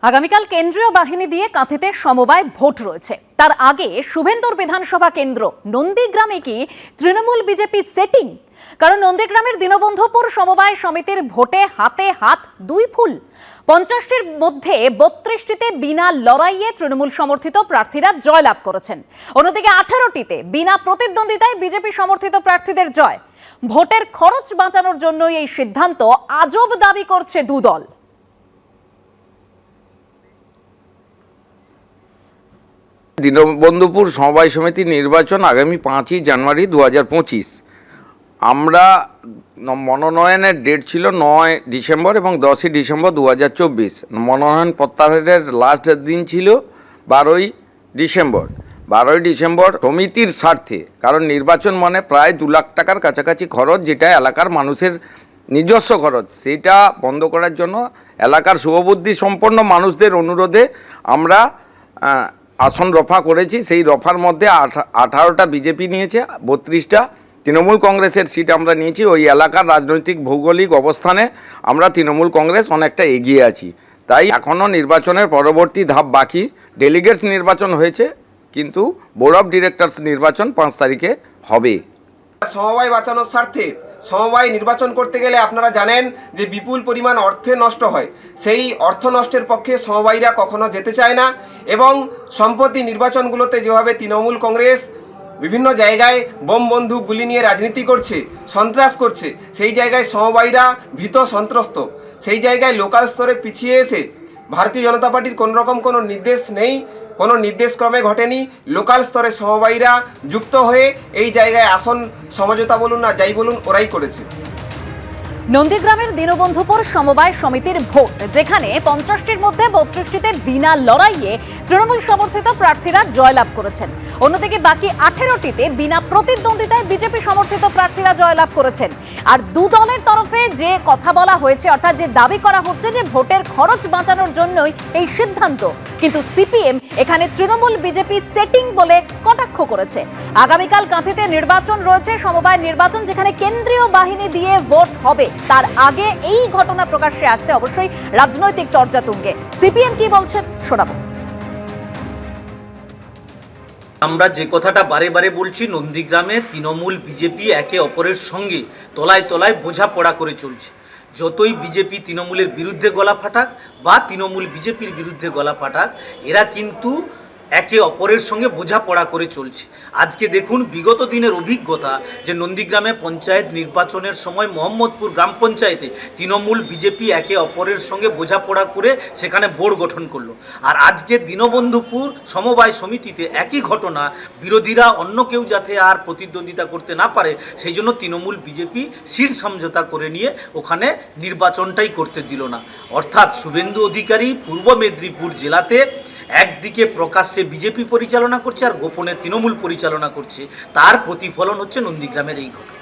আগামীকাল কেন্দ্রীয় বাহিনী দিয়ে কাঁথিতে সমবায় ভোট রয়েছে। তার আগে শুভেন্দুর বিধানসভা কেন্দ্র নন্দীগ্রামে কি তৃণমূল বিজেপি সেটিং? কারণ নন্দীগ্রামের দীনবন্ধুপুর সমবায় সমিতির ভোটে হাতে হাত দুই ফুল। 50টির মধ্যে 32টিতে বিনা লড়াইয়ে তৃণমূল সমর্থিত প্রার্থীরা জয়লাভ করেছেন। অন্যদিকে 18টিতে বিনা প্রতিদ্বন্দ্বিতায় বিজেপি সমর্থিত প্রার্থীদের জয়। ভোটের খরচ বাঁচানোর জন্যই এই সিদ্ধান্ত আজব দাবি করছে দুদল। দীনবন্ধুপুর সমবায় সমিতি নির্বাচন আগামী 5ই জানুয়ারি 2025। আমরা মনোনয়নের ডেট ছিল 9 ডিসেম্বর এবং 10ই ডিসেম্বর 2024। মনোনয়ন প্রত্যাহারের লাস্ট দিন ছিল 12ই ডিসেম্বর। 12ই ডিসেম্বর সমিতির স্বার্থে, কারণ নির্বাচন মানে প্রায় 2 লাখ টাকার কাছাকাছি খরচ, যেটা এলাকার মানুষের নিজস্ব খরচ, সেটা বন্ধ করার জন্য এলাকার শুভবুদ্ধি সম্পন্ন মানুষদের অনুরোধে আমরা আসন রফা করেছি। সেই রফার মধ্যে 18টা বিজেপি নিয়েছে, 32টা তৃণমূল কংগ্রেসের সিট আমরা নিয়েছি। ওই এলাকার রাজনৈতিক ভৌগোলিক অবস্থানে আমরা তৃণমূল কংগ্রেস অনেকটা এগিয়ে আছি। তাই এখনও নির্বাচনের পরবর্তী ধাপ বাকি। ডেলিগেটস নির্বাচন হয়েছে, কিন্তু বোর্ড অফ ডিরেক্টরস নির্বাচন 5 তারিখে হবে। সমবায় বাঁচানোর স্বার্থে সমবায় নির্বাচন করতে গেলে আপনারা জানেন যে বিপুল পরিমাণ অর্থে নষ্ট হয়। সেই অর্থ নষ্টের পক্ষে সমবায়ীরা কখনো যেতে চায় না। এবং সম্প্রতি নির্বাচনগুলোতে যেভাবে তৃণমূল কংগ্রেস বিভিন্ন জায়গায় বোম বন্দুক গুলি নিয়ে রাজনীতি করছে, সন্ত্রাস করছে, সেই জায়গায় সমবায়ীরা ভীত সন্ত্রস্ত। সেই জায়গায় লোকাল স্তরে পিছিয়ে এসে ভারতীয় জনতা পার্টির কোনোরকম কোনো নির্দেশ নেই, কোনো নির্দেশক্রমে ঘটেনি। লোকাল স্তরে সমবায়ীরা যুক্ত হয়ে এই জায়গায় আসন সমঝোতা বলুন না যাই বলুন ওরাই করেছে। নন্দীগ্রামের দীনবন্ধুপুর সমবায় সমিতির ভোট, যেখানে 50টির মধ্যে 32টিতে বিনা লড়াইয়ে তৃণমূল সমর্থিত প্রার্থীরা জয়লাভ করেছেন। অন্যদিকে বাকি 18টিতে বিনা প্রতিদ্বন্দ্বিতায় বিজেপি সমর্থিত প্রার্থীরা জয়লাভ করেছেন। আর দু দলের তরফে যে কথা বলা হয়েছে, অর্থাৎ যে দাবি করা হচ্ছে যে ভোটের খরচ বাঁচানোর জন্যই এই সিদ্ধান্ত, কিন্তু সিপিএম এখানে তৃণমূল বিজেপি সেটিং বলে কটাক্ষ করেছে। আগামীকাল কাঁথিতে নির্বাচন রয়েছে, সমবায় নির্বাচন, যেখানে কেন্দ্রীয় বাহিনী দিয়ে ভোট হবে। তার আগে এই ঘটনা প্রকাশ্যে আসতে অবশ্যই রাজনৈতিক চর্চা তুঙ্গে। সিপিএম কি বলছেন শোনাবো। আমরা যে কথাটা বারে বারে বলছি, নন্দীগ্রামে তৃণমূল বিজেপি একে অপরের সঙ্গে তলায় তলায় বোঝাপড়া করে চলছে। যতই বিজেপি তৃণমূলের বিরুদ্ধে গলা ফাটাক বা তৃণমূল বিজেপির বিরুদ্ধে গলা ফাটাক, এরা কিন্তু একে অপরের সঙ্গে বোঝাপড়া করে চলছে। আজকে দেখুন বিগত দিনের অভিজ্ঞতা, যে নন্দীগ্রামে পঞ্চায়েত নির্বাচনের সময় মোহাম্মদপুর গ্রাম পঞ্চায়েতে তৃণমূল বিজেপি একে অপরের সঙ্গে বোঝাপড়া করে সেখানে বোর্ড গঠন করলো। আর আজকে দীনবন্ধুপুর সমবায় সমিতিতে একই ঘটনা, বিরোধীরা অন্য কেউ যাতে আর প্রতিদ্বন্দ্বিতা করতে না পারে সেই জন্য তৃণমূল বিজেপি শির সমঝোতা করে নিয়ে ওখানে নির্বাচনটাই করতে দিল না। অর্থাৎ শুভেন্দু অধিকারী পূর্ব মেদিনীপুর জেলাতে একদিকে প্রকাশ্যে বিজেপি পরিচালনা করছে আর গোপনে তৃণমূল পরিচালনা করছে, তার প্রতিফলন হচ্ছে নন্দীগ্রামের এই ঘটনা।